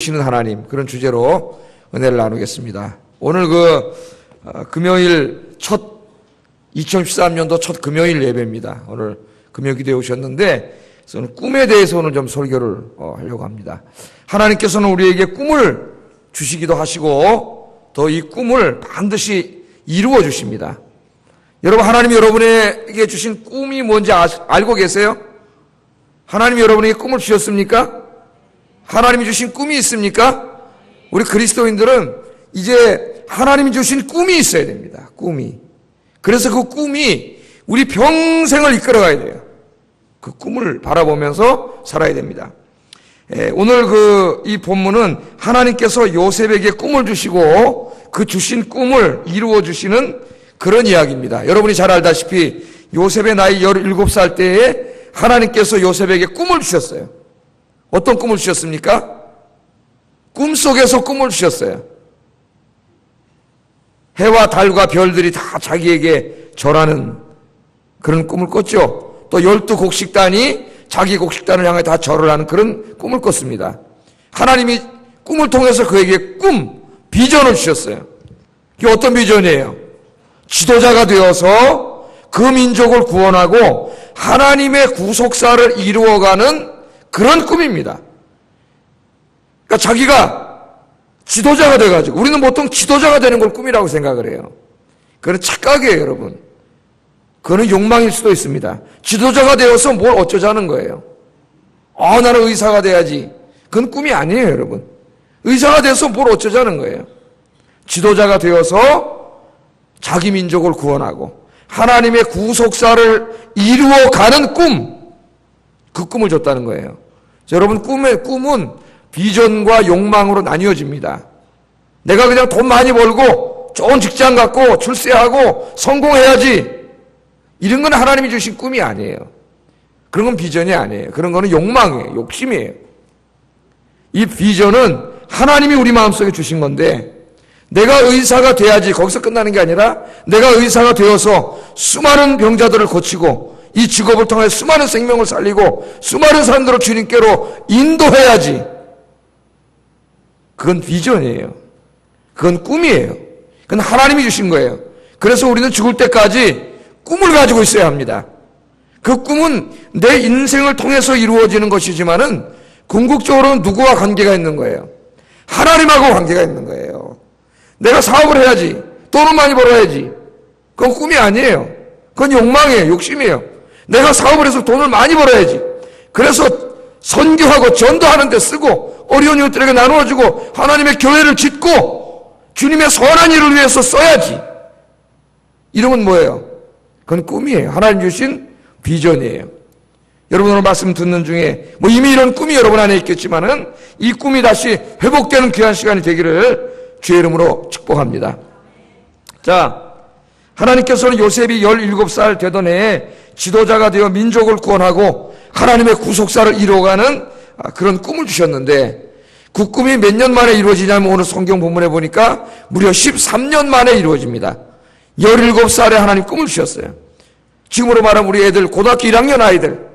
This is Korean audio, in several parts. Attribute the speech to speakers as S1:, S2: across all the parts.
S1: 시는 하나님, 그런 주제로 은혜를 나누겠습니다. 오늘 금요일 2013년도 첫 금요일 예배입니다. 오늘 금요 기도에 오셨는데 저는 꿈에 대해서 오늘 좀 설교를 하려고 합니다. 하나님께서는 우리에게 꿈을 주시기도 하시고 또 이 꿈을 반드시 이루어 주십니다. 여러분, 하나님이 여러분에게 주신 꿈이 뭔지 알고 계세요? 하나님이 여러분에게 꿈을 주셨습니까? 하나님이 주신 꿈이 있습니까? 우리 그리스도인들은 이제 하나님이 주신 꿈이 있어야 됩니다. 꿈이. 그래서 그 꿈이 우리 평생을 이끌어가야 돼요. 그 꿈을 바라보면서 살아야 됩니다. 오늘 이 본문은 하나님께서 요셉에게 꿈을 주시고 그 주신 꿈을 이루어 주시는 그런 이야기입니다. 여러분이 잘 알다시피 요셉의 나이 17살 때에 하나님께서 요셉에게 꿈을 주셨어요. 어떤 꿈을 주셨습니까? 꿈속에서 꿈을 주셨어요. 해와 달과 별들이 다 자기에게 절하는 그런 꿈을 꿨죠. 또 12곡식단이 자기 곡식단을 향해 다 절을 하는 그런 꿈을 꿨습니다. 하나님이 꿈을 통해서 그에게 비전을 주셨어요. 이게 어떤 비전이에요? 지도자가 되어서 그 민족을 구원하고 하나님의 구속사를 이루어가는 그런 꿈입니다. 그러니까 자기가 지도자가 돼가지고, 우리는 보통 지도자가 되는 걸 꿈이라고 생각을 해요. 그건 착각이에요, 여러분. 그거는 욕망일 수도 있습니다. 지도자가 되어서 뭘 어쩌자는 거예요. 나는 의사가 돼야지. 그건 꿈이 아니에요, 여러분. 의사가 돼서 뭘 어쩌자는 거예요. 지도자가 되어서 자기 민족을 구원하고 하나님의 구속사를 이루어가는 꿈, 그 꿈을 줬다는 거예요. 여러분, 꿈은 비전과 욕망으로 나뉘어집니다. 내가 그냥 돈 많이 벌고 좋은 직장 갖고 출세하고 성공해야지, 이런 건 하나님이 주신 꿈이 아니에요. 그런 건 비전이 아니에요. 그런 거는 욕망이에요. 욕심이에요. 이 비전은 하나님이 우리 마음속에 주신 건데, 내가 의사가 돼야지, 거기서 끝나는 게 아니라 내가 의사가 되어서 수많은 병자들을 고치고 이 직업을 통해 수많은 생명을 살리고 수많은 사람들을 주님께로 인도해야지. 그건 비전이에요. 그건 꿈이에요. 그건 하나님이 주신 거예요. 그래서 우리는 죽을 때까지 꿈을 가지고 있어야 합니다. 그 꿈은 내 인생을 통해서 이루어지는 것이지만은 궁극적으로는 누구와 관계가 있는 거예요? 하나님하고 관계가 있는 거예요. 내가 사업을 해야지, 돈을 많이 벌어야지, 그건 꿈이 아니에요. 그건 욕망이에요. 욕심이에요. 내가 사업을 해서 돈을 많이 벌어야지, 그래서 선교하고 전도하는 데 쓰고 어려운 이웃들에게 나누어주고 하나님의 교회를 짓고 주님의 선한 일을 위해서 써야지, 이런 건 뭐예요? 그건 꿈이에요. 하나님 주신 비전이에요. 여러분, 오늘 말씀 듣는 중에 이미 이런 꿈이 여러분 안에 있겠지만은 이 꿈이 다시 회복되는 귀한 시간이 되기를 주의 이름으로 축복합니다. 자, 하나님께서는 요셉이 17살 되던 해에 지도자가 되어 민족을 구원하고 하나님의 구속사를 이루어가는 그런 꿈을 주셨는데, 그 꿈이 몇 년 만에 이루어지냐면 오늘 성경 본문에 보니까 무려 13년 만에 이루어집니다. 17살에 하나님 꿈을 주셨어요. 지금으로 말하면 우리 애들, 고등학교 1학년 아이들,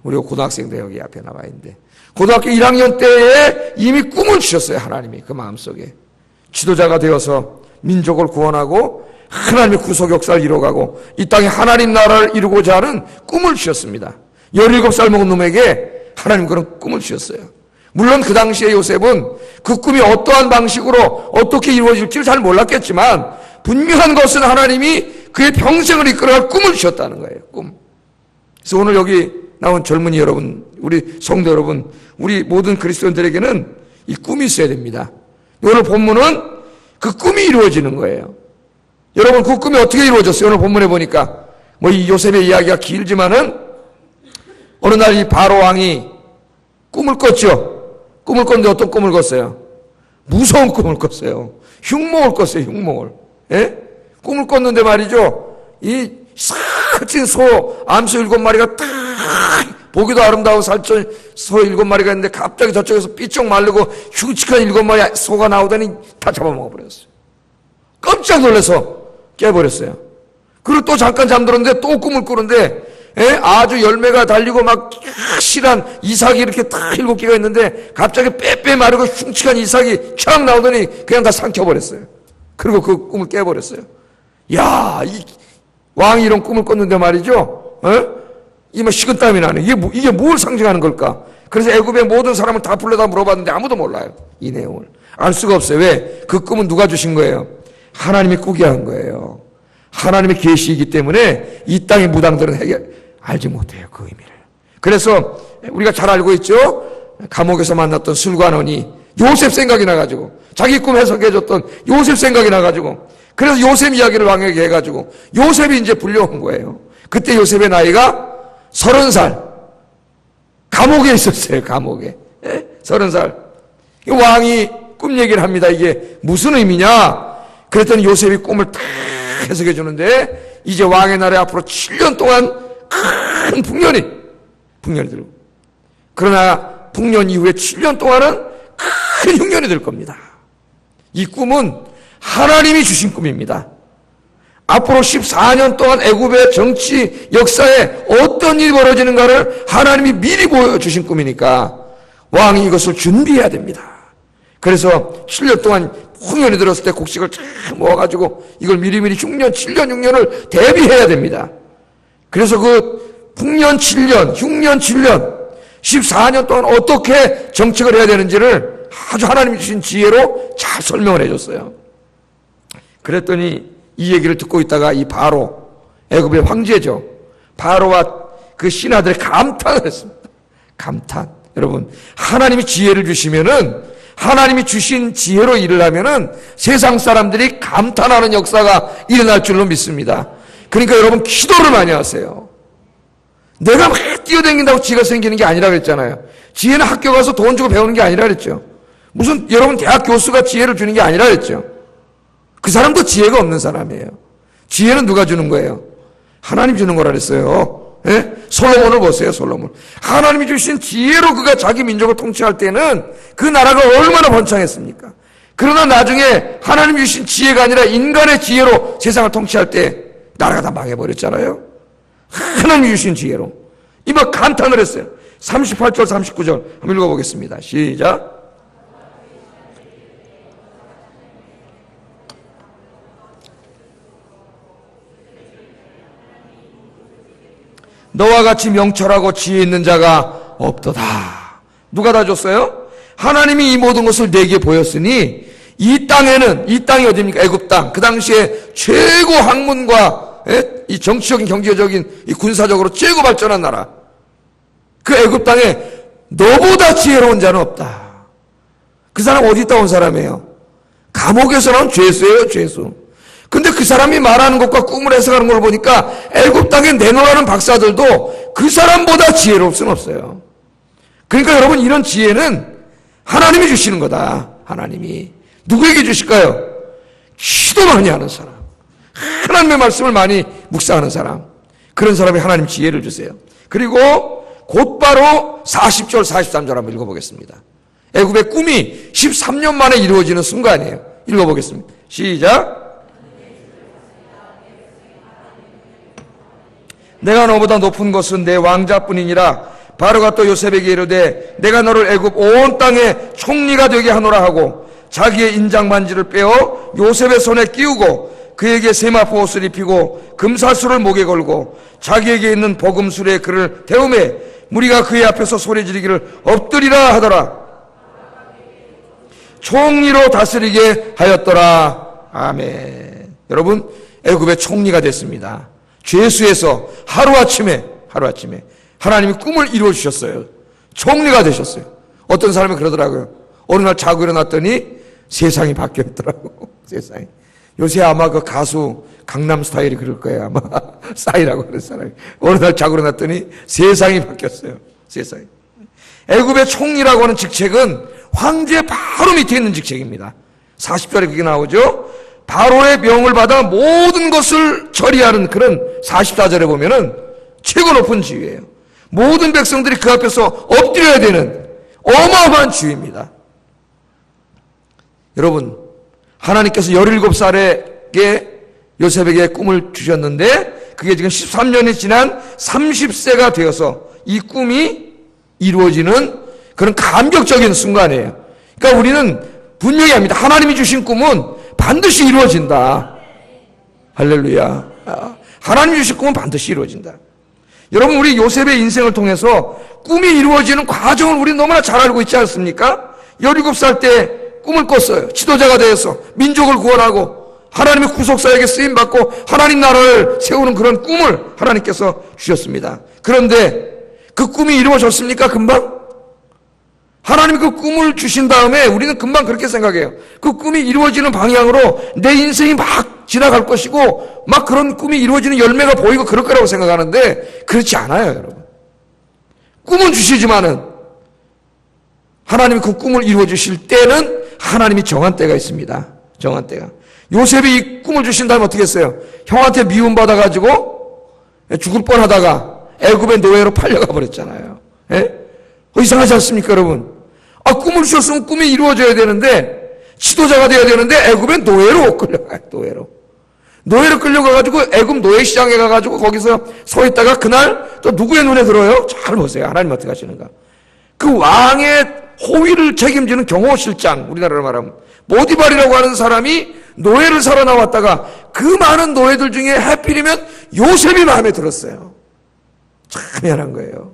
S1: 우리 고등학생들 여기 앞에 나와 있는데, 고등학교 1학년 때에 이미 꿈을 주셨어요. 하나님이 그 마음속에 지도자가 되어서 민족을 구원하고 하나님의 구속 역사를 이루어가고 이 땅에 하나님 나라를 이루고자 하는 꿈을 주셨습니다. 17살 먹은 놈에게 하나님 그런 꿈을 주셨어요. 물론 그 당시에 요셉은 그 꿈이 어떠한 방식으로 어떻게 이루어질지를 잘 몰랐겠지만 분명한 것은 하나님이 그의 평생을 이끌어갈 꿈을 주셨다는 거예요. 꿈. 그래서 오늘 여기 나온 젊은이 여러분, 우리 성도 여러분, 우리 모든 그리스도인들에게는 이 꿈이 있어야 됩니다. 오늘 본문은 그 꿈이 이루어지는 거예요. 여러분, 그 꿈이 어떻게 이루어졌어요? 오늘 본문에 보니까 이 요셉의 이야기가 길지만은 어느 날 이 바로 왕이 꿈을 꿨죠. 꿈을 꿨는데 어떤 꿈을 꿨어요? 무서운 꿈을 꿨어요. 흉몽을 꿨어요. 흉몽을. 예? 꿈을 꿨는데 말이죠, 이 살찐 소, 암소 7마리가 딱 보기도 아름다운 살찐 소 7마리가 있는데 갑자기 저쪽에서 삐쩍 마르고 흉측한 7마리 소가 나오더니 다 잡아먹어버렸어요. 깜짝 놀라서 깨버렸어요. 그리고 또 잠깐 잠들었는데 또 꿈을 꾸는데 아주 열매가 달리고 막 확실한 이삭이 이렇게 딱 7개가 있는데 갑자기 빼빼 마르고 흉측한 이삭이 촥 나오더니 그냥 다 삼켜버렸어요. 그리고 그 꿈을 깨버렸어요. 야, 이 왕이 이런 꿈을 꿨는데 말이죠. 이게 식은땀이 나네. 이게 뭘 상징하는 걸까? 그래서 애굽의 모든 사람을 다 불러다 물어봤는데 아무도 몰라요. 이 내용을. 알 수가 없어요. 왜? 그 꿈은 누가 주신 거예요? 하나님이 꾸게 한 거예요. 하나님의 계시이기 때문에 이 땅의 무당들은 알지 못해요. 그 의미를. 그래서 우리가 잘 알고 있죠? 감옥에서 만났던 술관원이 요셉 생각이 나가지고 자기 꿈 해석해줬던 요셉 생각이 나가지고 그래서 요셉 이야기를 왕에게 해가지고 요셉이 이제 불려온 거예요. 그때 요셉의 나이가 30살. 감옥에 있었어요. 감옥에. 30살. 왕이 꿈 얘기를 합니다. 이게 무슨 의미냐? 그랬더니 요셉이 꿈을 탁 해석해 주는데 이제 왕의 날에 앞으로 7년 동안 큰 풍년이 들고 그러나 풍년 이후에 7년 동안은 큰 흉년이 될 겁니다. 이 꿈은 하나님이 주신 꿈입니다. 앞으로 14년 동안 애굽의 정치 역사에 어떤 일이 벌어지는가를 하나님이 미리 보여주신 꿈이니까 왕이 이것을 준비해야 됩니다. 그래서 7년 동안 흉년이 들었을 때 곡식을 쫙 모아가지고 이걸 미리미리 6년, 7년, 6년을 대비해야 됩니다. 그래서 그 풍년 7년, 흉년 7년, 14년 동안 어떻게 정책을 해야 되는지를 아주 하나님이 주신 지혜로 잘 설명을 해줬어요. 그랬더니 이 얘기를 듣고 있다가 이 바로, 애굽의 황제죠. 바로와 그 신하들이 감탄을 했습니다. 감탄. 여러분, 하나님이 지혜를 주시면은 하나님이 주신 지혜로 일을 하면은 세상 사람들이 감탄하는 역사가 일어날 줄로 믿습니다. 그러니까 여러분 기도를 많이 하세요. 내가 막 뛰어다닌다고 지혜가 생기는 게 아니라 그랬잖아요. 지혜는 학교 가서 돈 주고 배우는 게 아니라 그랬죠. 무슨 여러분 대학 교수가 지혜를 주는 게 아니라 그랬죠. 그 사람도 지혜가 없는 사람이에요. 지혜는 누가 주는 거예요? 하나님 주는 거라 그랬어요. 예? 솔로몬을 보세요. 솔로몬. 하나님이 주신 지혜로 그가 자기 민족을 통치할 때는 그 나라가 얼마나 번창했습니까? 그러나 나중에 하나님이 주신 지혜가 아니라 인간의 지혜로 세상을 통치할 때 나라가 다 망해버렸잖아요. 하나님이 주신 지혜로. 이막 감탄을 했어요. 38절 39절 한번 읽어보겠습니다. 시작. 너와 같이 명철하고 지혜 있는 자가 없도다. 누가 다 줬어요? 하나님이 이 모든 것을 내게 보였으니 이 땅에는, 이 땅이 어디입니까? 애굽 땅. 그 당시에 최고 학문과 이 정치적인 경제적인 이 군사적으로 최고 발전한 나라. 그 애굽 땅에 너보다 지혜로운 자는 없다. 그 사람 어디다 온 사람이에요? 감옥에서 나온 죄수예요, 죄수. 근데 그 사람이 말하는 것과 꿈을 해석하는 걸 보니까 애굽 땅에 내놓으라는 박사들도 그 사람보다 지혜로울 수는 없어요. 그러니까 여러분 이런 지혜는 하나님이 주시는 거다. 하나님이. 누구에게 주실까요? 기도 많이 하는 사람. 하나님의 말씀을 많이 묵상하는 사람. 그런 사람이 하나님 지혜를 주세요. 그리고 곧바로 40절 43절 한번 읽어보겠습니다. 애굽의 꿈이 13년 만에 이루어지는 순간이에요. 읽어보겠습니다. 시작. 내가 너보다 높은 것은 내 왕자뿐이니라. 바로가 또 요셉에게 이르되 내가 너를 애굽 온 땅에 총리가 되게 하노라 하고 자기의 인장 반지를 빼어 요셉의 손에 끼우고 그에게 세마포 옷을 입히고 금사슬을 목에 걸고 자기에게 있는 복음술에 그를 태우매 무리가 그의 앞에서 소리 지르기를 엎드리라 하더라. 총리로 다스리게 하였더라. 아멘. 여러분 애굽의 총리가 됐습니다. 죄수에서 하루아침에 하나님이 꿈을 이루어 주셨어요. 총리가 되셨어요. 어떤 사람이 그러더라고요. 어느 날 자고 일어났더니 세상이 바뀌어 있더라고. 세상이. 요새 아마 그 가수 강남스타일이 그럴 거예요. 아마 싸이라고 그런 사람이. 어느 날 자고 일어났더니 세상이 바뀌었어요. 세상이. 애굽의 총리라고 하는 직책은 황제 바로 밑에 있는 직책입니다. 40절에 그게 나오죠. 바로의 명을 받아 모든 것을 처리하는 그런 44절에 보면은 최고 높은 지위예요. 모든 백성들이 그 앞에서 엎드려야 되는 어마어마한 지위입니다. 여러분, 하나님께서 17살에게 요셉에게 꿈을 주셨는데 그게 지금 13년이 지난 30세가 되어서 이 꿈이 이루어지는 그런 감격적인 순간이에요. 그러니까 우리는 분명히 합니다. 하나님이 주신 꿈은 반드시 이루어진다. 할렐루야. 하나님이 주신 꿈은 반드시 이루어진다. 여러분, 우리 요셉의 인생을 통해서 꿈이 이루어지는 과정을 우리 너무나 잘 알고 있지 않습니까? 17살 때 꿈을 꿨어요. 지도자가 되어서 민족을 구원하고 하나님의 구속사에게 쓰임받고 하나님 나라를 세우는 그런 꿈을 하나님께서 주셨습니다. 그런데 그 꿈이 이루어졌습니까? 금방? 하나님이 그 꿈을 주신 다음에 우리는 금방 그렇게 생각해요. 그 꿈이 이루어지는 방향으로 내 인생이 막 지나갈 것이고 막 그런 꿈이 이루어지는 열매가 보이고 그럴 거라고 생각하는데 그렇지 않아요, 여러분. 꿈은 주시지만은 하나님이 그 꿈을 이루어 주실 때는 하나님이 정한 때가 있습니다. 정한 때가. 요셉이 이 꿈을 주신 다음에 어떻게 했어요? 형한테 미움받아가지고 죽을 뻔하다가 애굽의 노예로 팔려가 버렸잖아요. 예? 이상하지 않습니까, 여러분? 꿈을 주셨으면 꿈이 이루어져야 되는데 지도자가 되어야 되는데 애굽의 노예로 끌려가요. 노예로 끌려가가지고 애굽 노예시장에 가가지고 거기서 서 있다가 그날 또 누구의 눈에 들어요? 잘 보세요. 하나님 어떻게 하시는가. 그 왕의 호위를 책임지는 경호실장, 우리나라로 말하면 모디발이라고 하는 사람이 노예를 살아 나왔다가 그 많은 노예들 중에 하필이면 요셉이 마음에 들었어요. 참 미안한 거예요.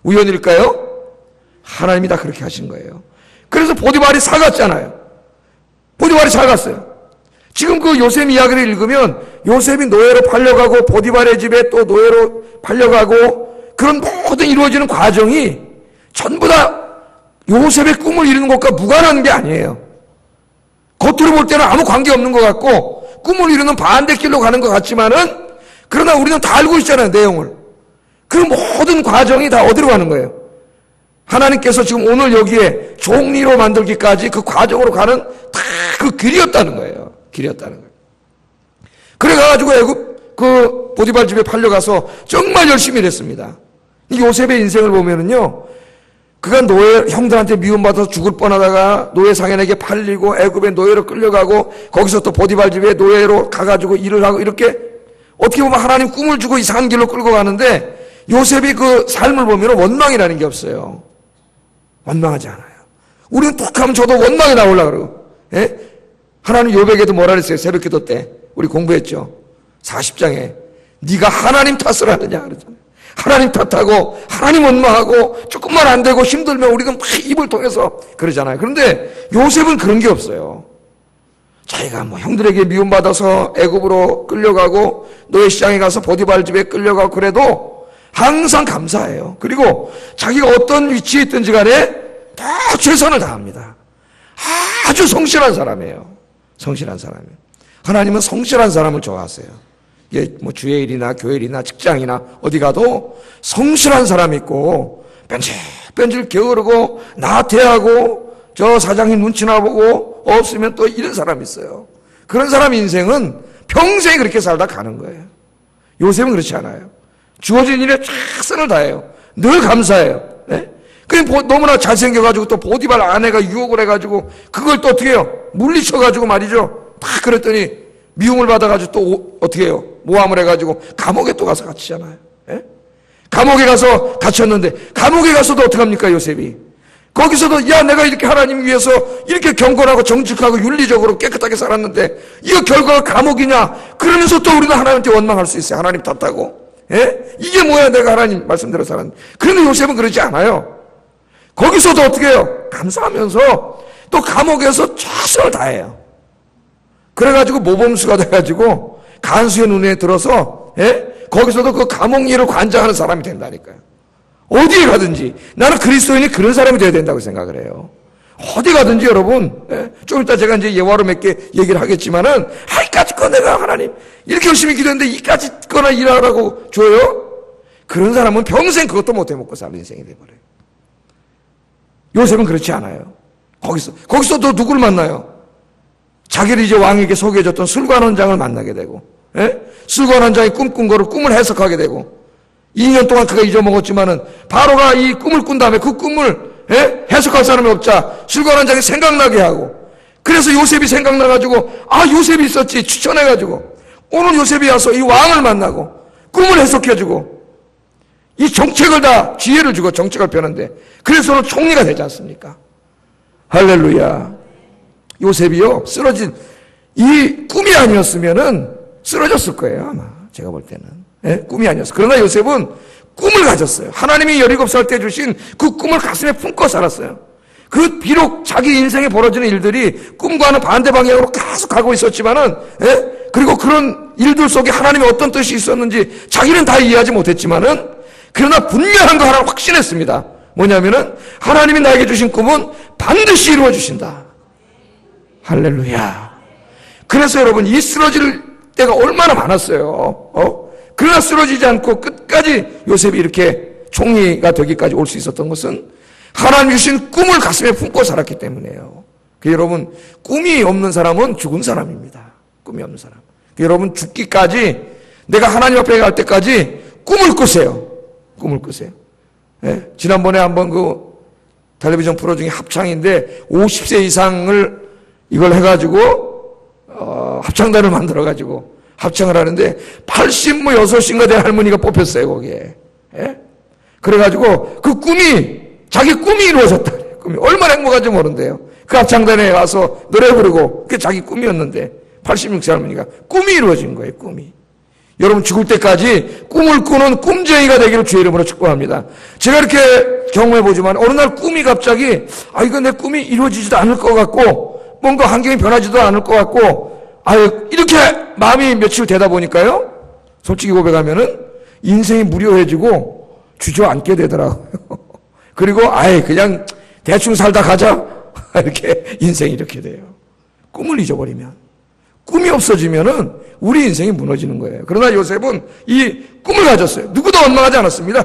S1: 우연일까요? 하나님이 다 그렇게 하신 거예요. 그래서 보디발이 사갔잖아요. 보디발이 사갔어요. 지금 그 요셉 이야기를 읽으면 요셉이 노예로 팔려가고 보디발의 집에 또 노예로 팔려가고 그런 모든 이루어지는 과정이 전부 다 요셉의 꿈을 이루는 것과 무관한 게 아니에요. 겉으로 볼 때는 아무 관계없는 것 같고 꿈을 이루는 반대길로 가는 것 같지만은 그러나 우리는 다 알고 있잖아요, 내용을. 그 모든 과정이 다 어디로 가는 거예요? 하나님께서 지금 오늘 여기에 종리로 만들기까지 그 과정으로 가는 다 그 길이었다는 거예요. 길이었다는 거예요. 그래가지고 애굽 그 보디발 집에 팔려가서 정말 열심히 일했습니다. 이 요셉의 인생을 보면은요, 그가 노예 형들한테 미움받아서 죽을 뻔하다가 노예 상인에게 팔리고 애굽의 노예로 끌려가고 거기서 또 보디발 집에 노예로 가가지고 일을 하고 이렇게 어떻게 보면 하나님 꿈을 주고 이상한 길로 끌고 가는데 요셉이 그 삶을 보면 원망이라는 게 없어요. 원망하지 않아요. 우리는 툭 하면 저도 원망이 나오려고 그러고. 예? 하나님 요백에도 뭐라 그랬어요? 새벽기도 때 우리 공부했죠. 40장에 네가 하나님 탓을 하느냐 그러잖아요. 하나님 탓하고 하나님 원망하고 조금만 안 되고 힘들면 우리가 막 입을 통해서 그러잖아요. 그런데 요셉은 그런 게 없어요. 자기가 뭐 형들에게 미움받아서 애굽으로 끌려가고 노예시장에 가서 보디발 집에 끌려가고 그래도 항상 감사해요. 그리고 자기가 어떤 위치에 있든지 간에 다 최선을 다합니다. 아주 성실한 사람이에요. 성실한 사람이에요. 하나님은 성실한 사람을 좋아하세요. 이게 뭐 주의 일이나 교회 일이나 직장이나 어디 가도 성실한 사람이 있고 뺀질뺀질 게으르고 나태하고 저 사장님 눈치나 보고 없으면 또 이런 사람이 있어요. 그런 사람 인생은 평생 그렇게 살다 가는 거예요. 요셉은 그렇지 않아요. 주어진 일에 최선을 다해요. 늘 감사해요. 네? 너무나 잘생겨가지고 또 보디발 아내가 유혹을 해가지고 그걸 또 어떻게 해요? 물리쳐가지고 말이죠. 다 그랬더니 미움을 받아가지고 또 어떻게 해요? 모함을 해가지고 감옥에 또 가서 갇히잖아요. 예? 감옥에 가서 갇혔는데 감옥에 가서도 어떻게 합니까, 요셉이? 거기서도 야, 내가 이렇게 하나님 위해서 이렇게 경건하고 정직하고 윤리적으로 깨끗하게 살았는데 이거 결과가 감옥이냐? 그러면서 또 우리는 하나님한테 원망할 수 있어요. 하나님 탓하고. 예? 이게 뭐야, 내가 하나님 말씀대로 살았는데. 그런데 요셉은 그러지 않아요. 거기서도 어떻게 해요? 감사하면서 또 감옥에서 최선을 다해요. 그래가지고 모범수가 돼가지고 간수의 눈에 들어서, 예? 거기서도 그 감옥 일을 관장하는 사람이 된다니까요. 어디에 가든지 나는 그리스도인이 그런 사람이 돼야 된다고 생각을 해요. 어디 가든지 여러분, 예? 좀 이따 제가 이제 예화로 몇 개 얘기를 하겠지만은 이까짓 거 내가 하나님 이렇게 열심히 기도했는데 이까짓 거나 일하라고 줘요? 그런 사람은 평생 그것도 못 해먹고 사는 인생이 돼버려요. 요셉은 그렇지 않아요. 거기서 또 누구를 만나요? 자기를 이제 왕에게 소개해줬던 술관원장을 만나게 되고, 예? 술관원장이 꿈꾼 거를 꿈을 해석하게 되고, 2년 동안 그가 잊어먹었지만은 바로가 이 꿈을 꾼 다음에 그 꿈을, 예? 해석할 사람이 없자 술관원장이 생각나게 하고, 그래서 요셉이 생각나가지고 요셉이 있었지 추천해가지고 오늘 요셉이 와서 이 왕을 만나고 꿈을 해석해주고 이 정책을 다 지혜를 주고 정책을 펴는데 그래서는 총리가 되지 않습니까? 할렐루야. 요셉이요 쓰러진 이 꿈이 아니었으면은 쓰러졌을 거예요 아마 제가 볼 때는. 예? 꿈이 아니었어요. 그러나 요셉은 꿈을 가졌어요. 하나님이 17살 때 주신 그 꿈을 가슴에 품고 살았어요. 그 비록 자기 인생에 벌어지는 일들이 꿈과는 반대 방향으로 계속 가고 있었지만은, 예? 그리고 그런 일들 속에 하나님의 어떤 뜻이 있었는지 자기는 다 이해하지 못했지만은, 그러나 분명한 거 하나를 확신했습니다. 뭐냐면은 하나님이 나에게 주신 꿈은 반드시 이루어 주신다. 할렐루야. 그래서 여러분 이 쓰러질 때가 얼마나 많았어요. 그러나 쓰러지지 않고 끝까지 요셉이 이렇게 총리가 되기까지 올 수 있었던 것은 하나님 주신 꿈을 가슴에 품고 살았기 때문이에요. 여러분 꿈이 없는 사람은 죽은 사람입니다. 꿈이 없는 사람. 여러분 죽기까지 내가 하나님 앞에 갈 때까지 꿈을 꾸세요. 꿈을 꾸세요. 예? 지난번에 한번 그 텔레비전 프로 중에 합창인데 50세 이상을 이걸 해가지고 합창단을 만들어가지고 합창을 하는데 86인가 된 할머니가 뽑혔어요 거기에. 예? 그래가지고 그 꿈이 자기 꿈이 이루어졌다. 꿈이 얼마나 행복한지 모른대요. 그 합창단에 와서 노래 부르고 그게 자기 꿈이었는데 86세 할머니가 꿈이 이루어진 거예요. 꿈이. 여러분 죽을 때까지 꿈을 꾸는 꿈쟁이가 되기를 주의 이름으로 축복합니다. 제가 이렇게 경험해 보지만 어느 날 꿈이 갑자기 이거 내 꿈이 이루어지지도 않을 것 같고 뭔가 환경이 변하지도 않을 것 같고 이렇게 마음이 며칠 되다 보니까요. 솔직히 고백하면은 인생이 무료해지고 주저앉게 되더라고요. 그리고 그냥 대충 살다 가자. 이렇게 인생이 이렇게 돼요. 꿈을 잊어버리면. 꿈이 없어지면은 우리 인생이 무너지는 거예요. 그러나 요셉은 이 꿈을 가졌어요. 누구도 원망하지 않았습니다.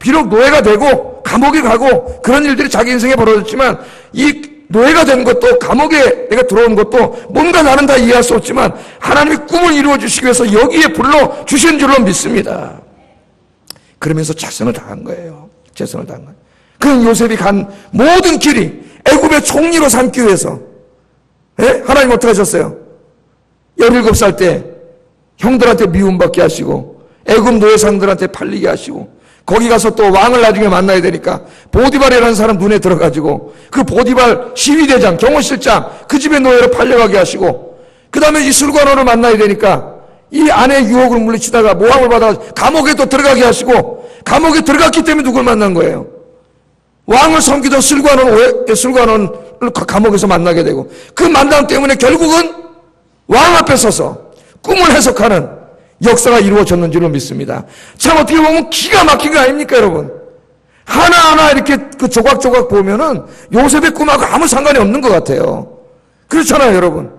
S1: 비록 노예가 되고 감옥에 가고 그런 일들이 자기 인생에 벌어졌지만 이 노예가 된 것도 감옥에 내가 들어온 것도 뭔가 나는 다 이해할 수 없지만 하나님이 꿈을 이루어 주시기 위해서 여기에 불러 주신 줄로 믿습니다. 그러면서 최선을 다한 거예요. 최선을 다한 거예요. 그런 요셉이 간 모든 길이 애굽의 총리로 삼기 위해서 하나님 어떻게 하셨어요? 17살 때 형들한테 미움받게 하시고 애굽 노예상들한테 팔리게 하시고 거기 가서 또 왕을 나중에 만나야 되니까 보디발이라는 사람 눈에 들어가지고 그 보디발 시위대장 경호실장 그 집에 노예로 팔려가게 하시고 그 다음에 이 술관원을 만나야 되니까 이 아내의 유혹을 물리치다가 모함을 받아 감옥에 또 들어가게 하시고 감옥에 들어갔기 때문에 누굴 만난 거예요? 왕을 섬기던 술관원을 감옥에서 만나게 되고 그 만남 때문에 결국은 왕 앞에 서서 꿈을 해석하는 역사가 이루어졌는 줄로 믿습니다. 참 어떻게 보면 기가 막힌 거 아닙니까 여러분? 하나하나 이렇게 그 조각조각 보면은 요셉의 꿈하고 아무 상관이 없는 것 같아요. 그렇잖아요 여러분.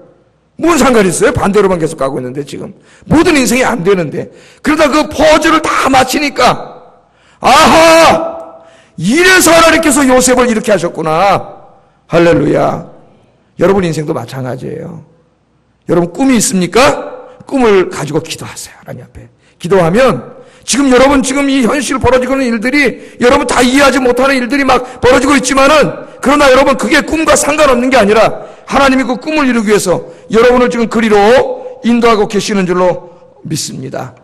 S1: 무슨 상관이 있어요? 반대로만 계속 가고 있는데 지금 모든 인생이 안 되는데 그러다 그 퍼즐을 다 맞히니까 아하! 이래서 하나님께서 요셉을 이렇게 하셨구나. 할렐루야. 여러분 인생도 마찬가지예요. 여러분 꿈이 있습니까? 꿈을 가지고 기도하세요. 하나님 앞에. 기도하면 여러분 이 현실 벌어지고 있는 일들이 여러분 다 이해하지 못하는 일들이 막 벌어지고 있지만은 그러나 여러분 그게 꿈과 상관없는 게 아니라 하나님이 그 꿈을 이루기 위해서 여러분을 지금 그리로 인도하고 계시는 줄로 믿습니다.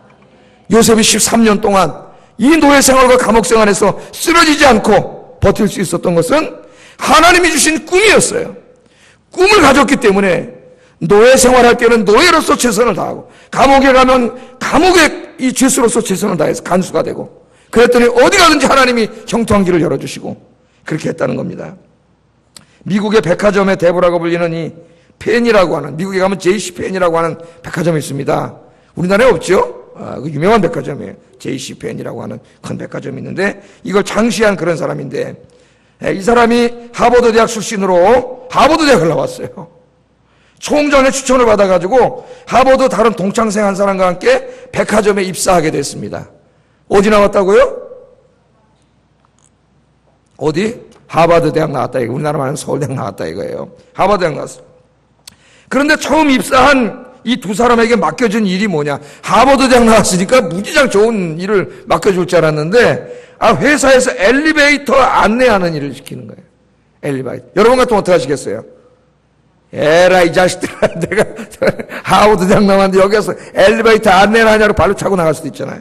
S1: 요셉이 13년 동안 이 노예 생활과 감옥 생활에서 쓰러지지 않고 버틸 수 있었던 것은 하나님이 주신 꿈이었어요. 꿈을 가졌기 때문에 노예 생활할 때는 노예로서 최선을 다하고 감옥에 가면 감옥에 이 죄수로서 최선을 다해서 간수가 되고 그랬더니 어디 가든지 하나님이 형통한 길을 열어주시고 그렇게 했다는 겁니다. 미국의 백화점의 대부라고 불리는 이 펜이라고 하는 미국에 가면 JC 펜이라고 하는 백화점이 있습니다. 우리나라에 없죠? 그 유명한 백화점이에요. JC 펜이라고 하는 큰 백화점이 있는데 이걸 창시한 그런 사람인데 이 사람이 하버드 대학 출신으로 하버드 대학을 나왔어요. 총장의 추천을 받아가지고 하버드 다른 동창생 한 사람과 함께 백화점에 입사하게 됐습니다. 어디 나왔다고요? 어디? 하버드 대학 나왔다 이거. 우리나라 말하는 서울대학 나왔다 이거예요. 하버드 대학 나왔어요. 그런데 처음 입사한 이 두 사람에게 맡겨진 일이 뭐냐? 하버드 대학 나왔으니까 무지장 좋은 일을 맡겨줄 줄 알았는데 회사에서 엘리베이터 안내하는 일을 시키는 거예요. 엘리베이터. 여러분 같으면 어떻게 하시겠어요? 에라 이 자식들아 내가 하버드 대학 나왔는데 여기서 엘리베이터 안내를 하냐고 발로 차고 나갈 수도 있잖아요.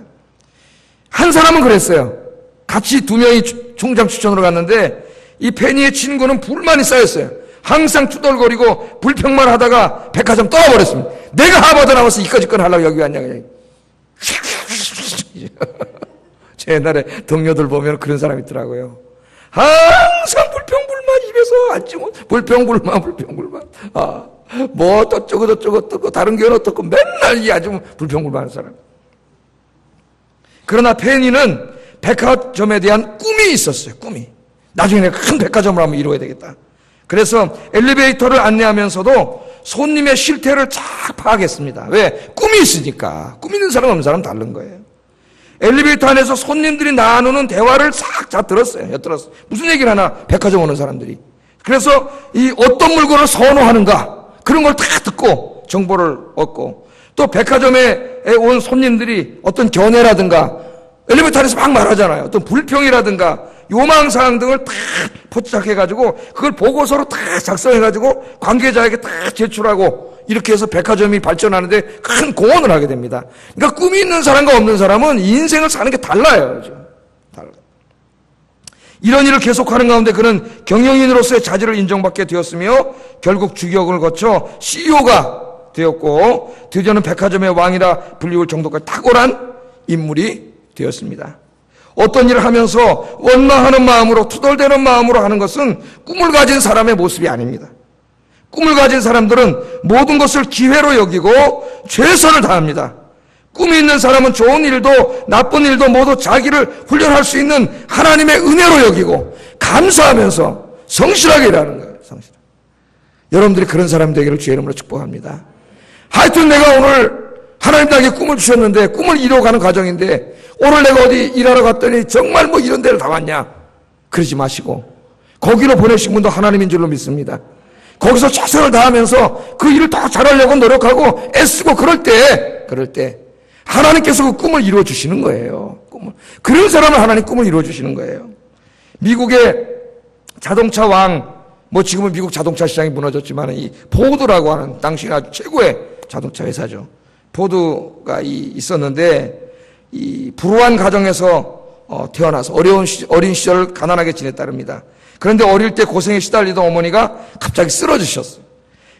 S1: 한 사람은 그랬어요. 같이 두 명이 총장 추천으로 갔는데 이 페니의 친구는 불만이 쌓였어요. 항상 투덜거리고 불평만 하다가 백화점 떠나버렸습니다. 내가 하버드 나와서 이까짓건 하려고 여기 왔냐 그냥. 제 옛날에 동료들 보면 그런 사람이 있더라고요. 항상 불평불만 입에서 앉지 못. 불평불만. 뭐 어쩌고 다른 교회는 어떻고 맨날 이 아주 불평불만한 사람. 그러나 페니는 백화점에 대한 꿈이 있었어요. 꿈이. 나중에 내가 큰 백화점을 한번 이루어야 되겠다. 그래서 엘리베이터를 안내하면서도 손님의 실태를 쫙 파악했습니다. 왜? 꿈이 있으니까. 꿈 있는 사람 없는 사람 다른 거예요. 엘리베이터 안에서 손님들이 나누는 대화를 싹 다 들었어요. 엿들었어요. 무슨 얘기를 하나 백화점 오는 사람들이. 그래서 이 어떤 물건을 선호하는가 그런 걸 다 듣고 정보를 얻고 또 백화점에 온 손님들이 어떤 견해라든가 엘리베이터 안에서 막 말하잖아요. 어떤 불평이라든가 요망사항 등을 다 포착해가지고 그걸 보고서로 다 작성해가지고 관계자에게 다 제출하고 이렇게 해서 백화점이 발전하는데 큰 공헌을 하게 됩니다. 그러니까 꿈이 있는 사람과 없는 사람은 인생을 사는 게 달라요. 달라요. 이런 일을 계속하는 가운데 그는 경영인으로서의 자질을 인정받게 되었으며 결국 주격을 거쳐 CEO가 되었고 드디어는 백화점의 왕이라 불리울 정도까지 탁월한 인물이 되었습니다. 어떤 일을 하면서 원망하는 마음으로 투덜대는 마음으로 하는 것은 꿈을 가진 사람의 모습이 아닙니다. 꿈을 가진 사람들은 모든 것을 기회로 여기고 최선을 다합니다. 꿈이 있는 사람은 좋은 일도 나쁜 일도 모두 자기를 훈련할 수 있는 하나님의 은혜로 여기고 감사하면서 성실하게 일하는 거예요. 성실하게. 여러분들이 그런 사람 되기를 주의 이름으로 축복합니다. 하여튼 내가 오늘 하나님 나에게 꿈을 주셨는데 꿈을 이루어가는 과정인데 오늘 내가 어디 일하러 갔더니 정말 뭐 이런 데를 다 왔냐 그러지 마시고 거기로 보내신 분도 하나님인 줄로 믿습니다. 거기서 최선을 다하면서 그 일을 더 잘하려고 노력하고 애쓰고 그럴 때 하나님께서 그 꿈을 이루어 주시는 거예요. 그런 사람은 하나님 꿈을 이루어 주시는 거예요. 미국의 자동차 왕, 뭐 지금은 미국 자동차 시장이 무너졌지만 이 포드라고 하는 당시 아주 최고의 자동차 회사죠. 포드가 있었는데 이 불우한 가정에서 태어나서 어린 시절을 가난하게 지냈다릅니다. 그런데 어릴 때 고생에 시달리던 어머니가 갑자기 쓰러지셨어요.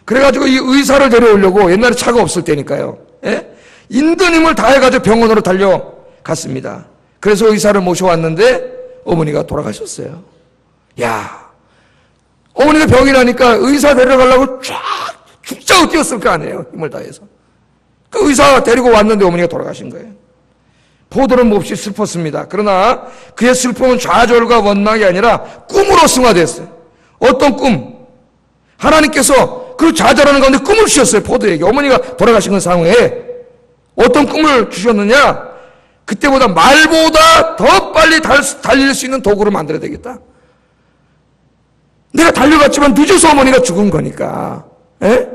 S1: 그래가지고 이 의사를 데려오려고 옛날에 차가 없을 때니까요. 예? 있는 힘을 다해가지고 병원으로 달려갔습니다. 그래서 의사를 모셔왔는데 어머니가 돌아가셨어요. 야, 어머니가 병이 나니까 의사 데려가려고 쫙 죽자고 뛰었을 거 아니에요. 힘을 다해서. 그 의사 데리고 왔는데 어머니가 돌아가신 거예요. 포도는 몹시 슬펐습니다. 그러나 그의 슬픔은 좌절과 원망이 아니라 꿈으로 승화됐어요. 어떤 꿈? 하나님께서 그 좌절하는 가운데 꿈을 주셨어요. 포도에게. 어머니가 돌아가신 상황에 어떤 꿈을 주셨느냐? 그때보다 말보다 더 빨리 달릴 수 있는 도구를 만들어야 되겠다. 내가 달려갔지만 늦어서 어머니가 죽은 거니까. 에?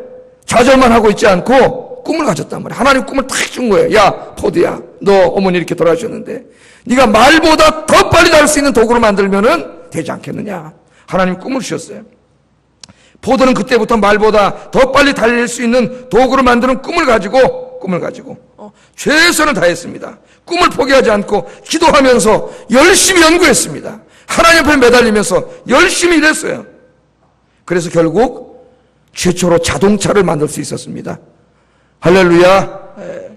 S1: 좌절만 하고 있지 않고 꿈을 가졌단 말이야. 하나님 꿈을 탁 준 거예요. 야, 포드야, 너 어머니 이렇게 돌아가셨는데 네가 말보다 더 빨리 달 수 있는 도구를 만들면은 되지 않겠느냐. 하나님 꿈을 주셨어요. 포드는 그때부터 말보다 더 빨리 달릴 수 있는 도구를 만드는 꿈을 가지고 최선을 다했습니다. 꿈을 포기하지 않고 기도하면서 열심히 연구했습니다. 하나님 앞에 매달리면서 열심히 일했어요. 그래서 결국 최초로 자동차를 만들 수 있었습니다. 할렐루야.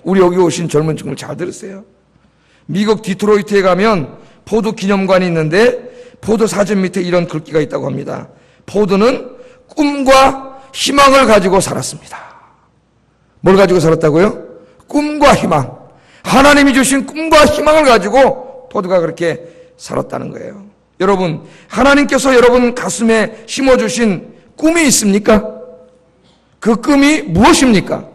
S1: 우리 여기 오신 젊은 친구들 잘 들으세요. 미국 디트로이트에 가면 포드 기념관이 있는데 포드 사진 밑에 이런 글귀가 있다고 합니다. 포드는 꿈과 희망을 가지고 살았습니다. 뭘 가지고 살았다고요? 꿈과 희망. 하나님이 주신 꿈과 희망을 가지고 포드가 그렇게 살았다는 거예요. 여러분, 하나님께서 여러분 가슴에 심어주신 꿈이 있습니까? 그 꿈이 무엇입니까?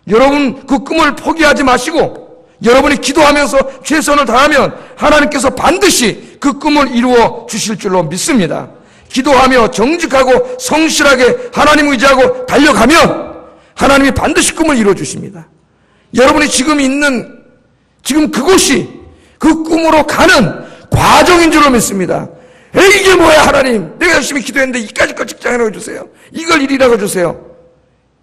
S1: 여러분 그 꿈을 포기하지 마시고 여러분이 기도하면서 최선을 다하면 하나님께서 반드시 그 꿈을 이루어 주실 줄로 믿습니다. 기도하며 정직하고 성실하게 하나님 의지하고 달려가면 하나님이 반드시 꿈을 이루어 주십니다. 여러분이 지금 그곳이 그 꿈으로 가는 과정인 줄로 믿습니다. 에이, 이게 뭐야 하나님, 내가 열심히 기도했는데 이까짓 거 직장이라고 해주세요, 이걸 일이라고 해주세요.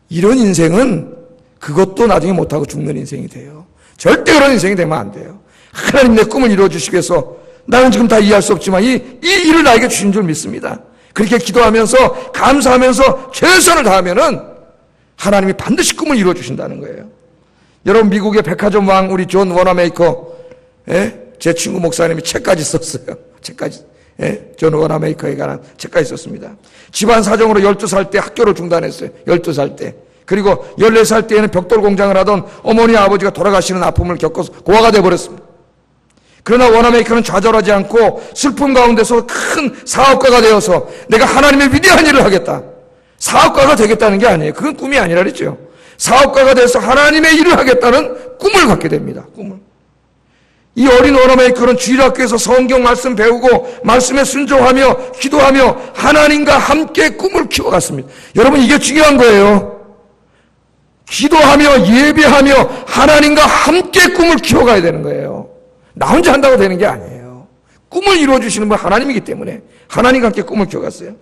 S1: 이런 인생은 그것도 나중에 못하고 죽는 인생이 돼요. 절대 그런 인생이 되면 안 돼요. 하나님 내 꿈을 이루어주시기 위해서 나는 지금 다 이해할 수 없지만 이 일을 나에게 주신 줄 믿습니다. 그렇게 기도하면서 감사하면서 최선을 다하면은 하나님이 반드시 꿈을 이루어주신다는 거예요. 여러분, 미국의 백화점 왕 우리 존 워너메이커, 제 친구 목사님이 책까지 썼어요. 책까지. 존 워너메이커에 관한 책까지 썼습니다. 집안 사정으로 12살 때 학교를 중단했어요. 12살 때. 그리고 14살 때에는 벽돌 공장을 하던 어머니 아버지가 돌아가시는 아픔을 겪어서 고아가 되어버렸습니다. 그러나 워너메이커는 좌절하지 않고 슬픔 가운데서 큰 사업가가 되어서 내가 하나님의 위대한 일을 하겠다. 사업가가 되겠다는 게 아니에요. 그건 꿈이 아니라 그랬죠. 사업가가 돼서 하나님의 일을 하겠다는 꿈을 갖게 됩니다. 꿈을. 이 어린 워너메이커는 주일학교에서 성경 말씀 배우고 말씀에 순종하며 기도하며 하나님과 함께 꿈을 키워갔습니다. 여러분, 이게 중요한 거예요. 기도하며 예배하며 하나님과 함께 꿈을 키워가야 되는 거예요. 나 혼자 한다고 되는 게 아니에요. 꿈을 이루어주시는 분 하나님이기 때문에 하나님과 함께 꿈을 키워갔어요.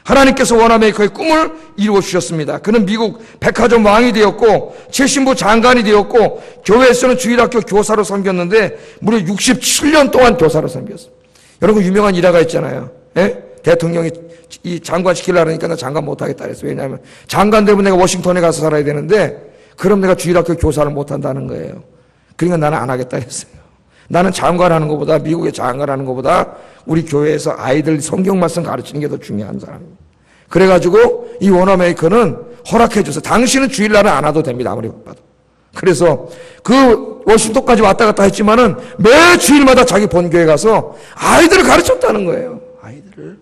S1: 하나님께서 워너메이커의 꿈을 이루어 주셨습니다. 그는 미국 백화점 왕이 되었고 최신부 장관이 되었고 교회에서는 주일학교 교사로 섬겼는데 무려 67년 동안 교사로 섬겼어요. 여러분, 유명한 일화가 있잖아요. 대통령이 이 장관 시키려고 하니까 나 장관 못하겠다 그랬어요. 왜냐하면 장관 되면 내가 워싱턴에 가서 살아야 되는데 그럼 내가 주일학교 교사를 못한다는 거예요. 그러니까 나는 안 하겠다 했어요. 나는 장관하는 것보다, 미국에 장관하는 것보다 우리 교회에서 아이들 성경 말씀 가르치는 게 더 중요한 사람입니다. 그래가지고 이 워너메이커는 허락해 줘서 당신은 주일날은 안 와도 됩니다. 아무리 바빠도. 그래서 그 워싱턴까지 왔다 갔다 했지만은 매 주일마다 자기 본교에 가서 아이들을 가르쳤다는 거예요. 아이들을.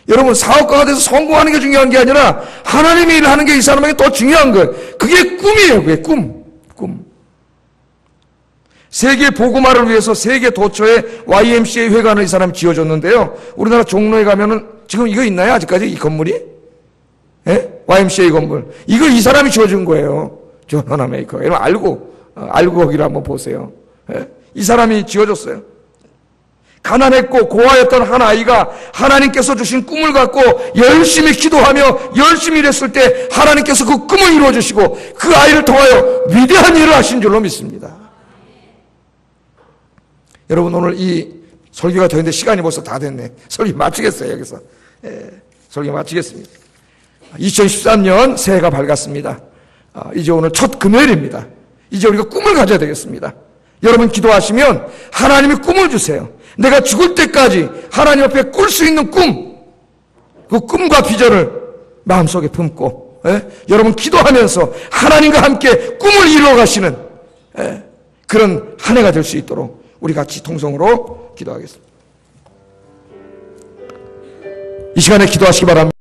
S1: 여러분, 사업가가 돼서 성공하는 게 중요한 게 아니라 하나님의 일을 하는 게 이 사람에게 더 중요한 거예요. 그게 꿈이에요. 그게 꿈. 세계 복음화를 위해서 세계 도처에 YMCA 회관을 이 사람이 지어줬는데요. 우리나라 종로에 가면은 지금 이거 있나요? 아직까지 이 건물이? YMCA 건물. 이거 이 사람이 지어준 거예요. 존 워너메이커. 여러분 알고 거기를 한번 보세요. 이 사람이 지어줬어요. 가난했고 고아였던 한 아이가 하나님께서 주신 꿈을 갖고 열심히 기도하며 열심히 일했을 때 하나님께서 그 꿈을 이루어주시고 그 아이를 통하여 위대한 일을 하신 줄로 믿습니다. 여러분, 오늘 이 설교가 되는데 시간이 벌써 다 됐네. 설교 마치겠어요, 여기서. 설교 마치겠습니다. 2013년 새해가 밝았습니다. 이제 오늘 첫 금요일입니다. 이제 우리가 꿈을 가져야 되겠습니다. 여러분, 기도하시면 하나님이 꿈을 주세요. 내가 죽을 때까지 하나님 앞에 꿀 수 있는 꿈, 그 꿈과 비전을 마음속에 품고 여러분 기도하면서 하나님과 함께 꿈을 이루어 가시는 그런 한 해가 될 수 있도록 우리 같이 통성으로 기도하겠습니다. 이 시간에 기도하시기 바랍니다.